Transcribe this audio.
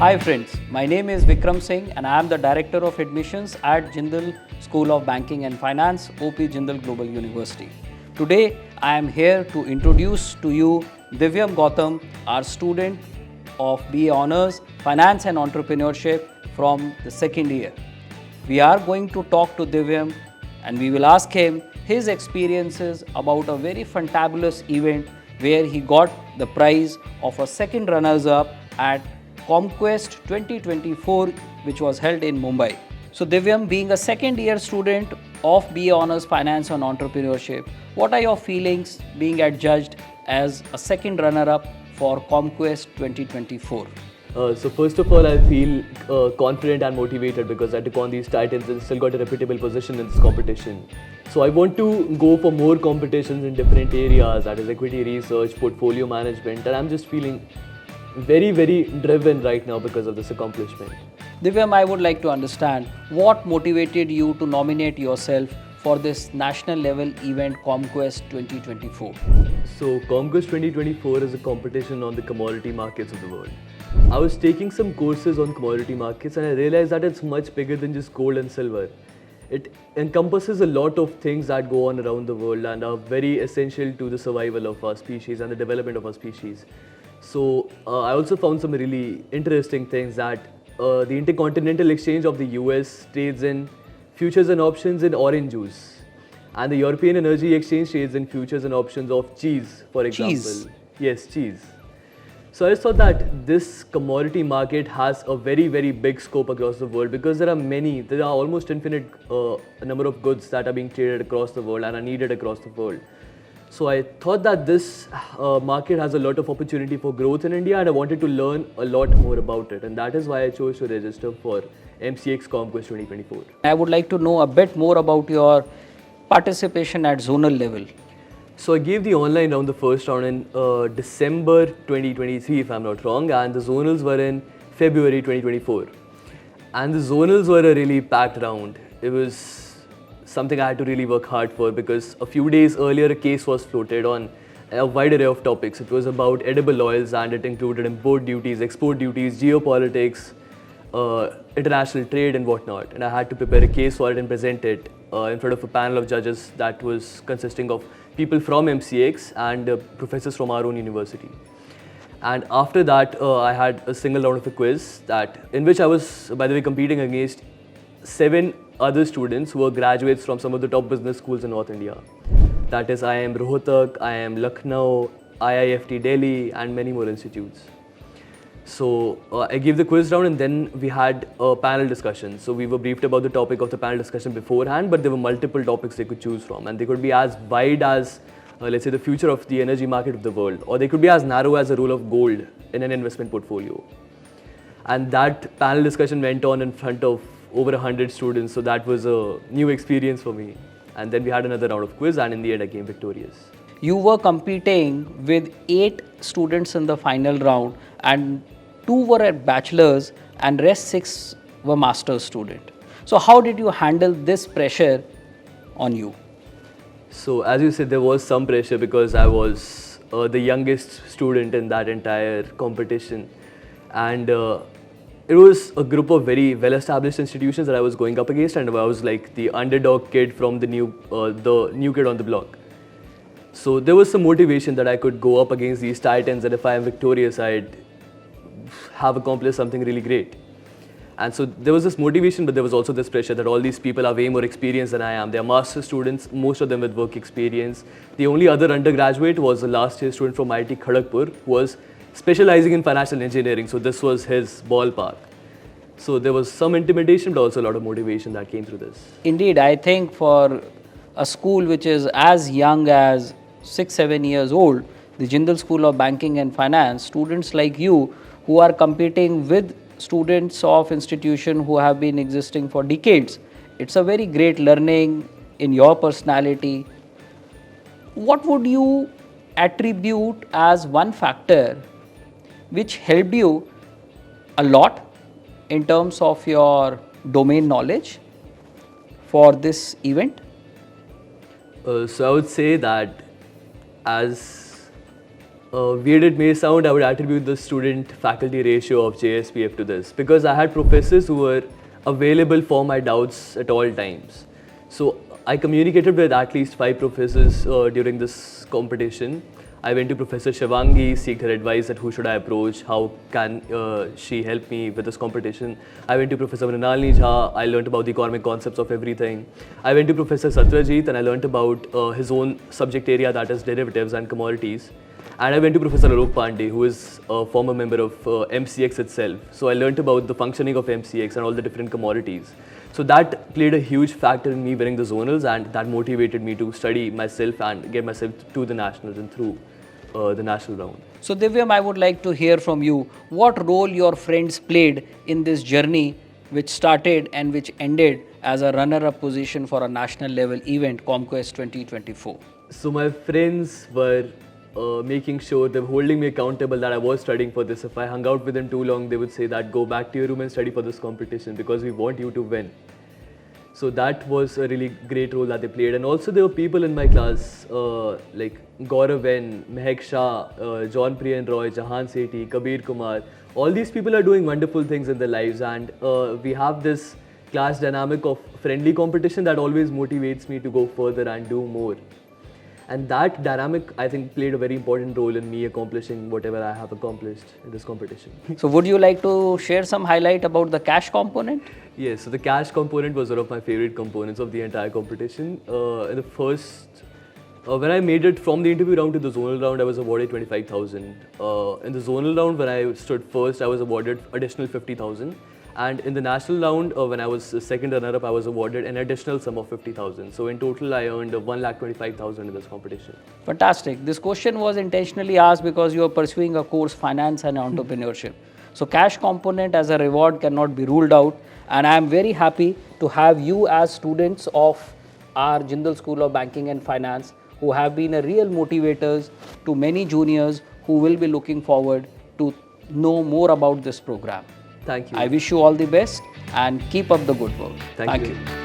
Hi friends, my name is Vikram Singh and I am the Director of Admissions at Jindal School of Banking and Finance, OP Jindal Global University. Today I am here to introduce to you Divyam Gautam, our student of BA Honours, Finance and Entrepreneurship from the second year. We are going to talk to Divyam and we will ask him his experiences about a very fantabulous event where he got the prize of a second runners-up at Comquest 2024, which was held in Mumbai. So Divyam, being a second year student of BA Honours Finance and Entrepreneurship, what are your feelings being adjudged as a second runner-up for Comquest 2024? So first of all, I feel confident and motivated because I took on these titles and still got a reputable position in this competition. So I want to go for more competitions in different areas, that is equity research, portfolio management, and I'm just feeling very driven right now because of this accomplishment. Divyam, I would like to understand what motivated you to nominate yourself for this national level event Comquest 2024. So Comquest 2024 is a competition on the commodity markets of the world. I was taking some courses on commodity markets and I realized that it's much bigger than just gold and silver. It encompasses a lot of things that go on around the world and are very essential to the survival of our species and the development of our species. So I also found some really interesting things that the Intercontinental Exchange of the US trades in futures and options in orange juice, and the European Energy Exchange trades in futures and options of cheese, for example. Cheese? Yes, cheese. So I just thought that this commodity market has a very big scope across the world because there are almost infinite number of goods that are being traded across the world and are needed across the world. So I thought that this market has a lot of opportunity for growth in India and I wanted to learn a lot more about it, and that is why I chose to register for MCX Comquest 2024. I would like to know a bit more about your participation at zonal level. So I gave the online round the first round in December 2023 if I'm not wrong, and the zonals were in February 2024. And the zonals were a really packed round. It was something I had to really work hard for because a few days earlier a case was floated on a wide array of topics. It was about edible oils and it included import duties, export duties, geopolitics, international trade and whatnot. And I had to prepare a case for it and present it in front of a panel of judges that was consisting of people from MCX and professors from our own university. And after that, I had a single round of a quiz in which I was, by the way, competing against 7 other students who were graduates from some of the top business schools in North India. That is IIM Rohtak, IIM Lucknow, IIFT Delhi and many more institutes. So I gave the quiz round and then we had a panel discussion. So we were briefed about the topic of the panel discussion beforehand, but there were multiple topics they could choose from and they could be as wide as let's say the future of the energy market of the world, or they could be as narrow as the role of gold in an investment portfolio. And that panel discussion went on in front of over 100 students, so that was a new experience for me. And then we had another round of quiz and in the end I came victorious. You were competing with 8 students in the final round and 2 were at bachelor's and rest 6 were master's student. So how did you handle this pressure on you? So as you said, there was some pressure because I was the youngest student in that entire competition, and it was a group of very well-established institutions that I was going up against, and I was like the underdog kid from the new kid on the block. So there was some motivation that I could go up against these titans, and if I am victorious, I'd have accomplished something really great. And so there was this motivation, but there was also this pressure that all these people are way more experienced than I am. They are master's students, most of them with work experience. The only other undergraduate was a last year student from IIT Kharagpur who was specializing in financial engineering, so this was his ballpark. So there was some intimidation, but also a lot of motivation that came through this. Indeed, I think for a school which is as young as 6-7 years old, the Jindal School of Banking and Finance, students like you who are competing with students of institution who have been existing for decades, it's a very great learning in your personality. What would you attribute as one factor which helped you a lot in terms of your domain knowledge for this event? So I would say that as weird it may sound, I would attribute the student-faculty ratio of JSPF to this, because I had professors who were available for my doubts at all times. So I communicated with at least 5 professors during this competition. I went to Professor Shivangi, seeked her advice at who should I approach, how can she help me with this competition. I went to Professor Mrinalini Jha, I learned about the economic concepts of everything. I went to Professor Satrajit and I learned about his own subject area, that is derivatives and commodities. And I went to Professor Alok Pandey, who is a former member of MCX itself. So I learned about the functioning of MCX and all the different commodities. So that played a huge factor in me winning the zonals, and that motivated me to study myself and get myself to the nationals and through the national round. So Divyam, I would like to hear from you what role your friends played in this journey which started and which ended as a runner-up position for a national level event, Comquest 2024. So my friends were making sure, they were holding me accountable that I was studying for this. If I hung out with them too long, they would say that go back to your room and study for this competition because we want you to win. So that was a really great role that they played. And also there were people in my class like Gaurav N, Mehak Shah, John Priyan Roy, Jahan Sethi, Kabir Kumar. All these people are doing wonderful things in their lives, and we have this class dynamic of friendly competition that always motivates me to go further and do more. And that dynamic, I think, played a very important role in me accomplishing whatever I have accomplished in this competition. So would you like to share some highlight about the cash component? Yes, so the cash component was one of my favorite components of the entire competition. In the first, when I made it from the interview round to the zonal round, I was awarded 25,000. In the zonal round, when I stood first, I was awarded additional 50,000. And in the national round, when I was second runner-up, I was awarded an additional sum of 50,000. So in total, I earned 1,25,000 in this competition. Fantastic. This question was intentionally asked because you are pursuing a course, finance and entrepreneurship. So cash component as a reward cannot be ruled out. And I am very happy to have you as students of our Jindal School of Banking and Finance who have been a real motivators to many juniors who will be looking forward to know more about this program. Thank you. I wish you all the best and keep up the good work. Thank you.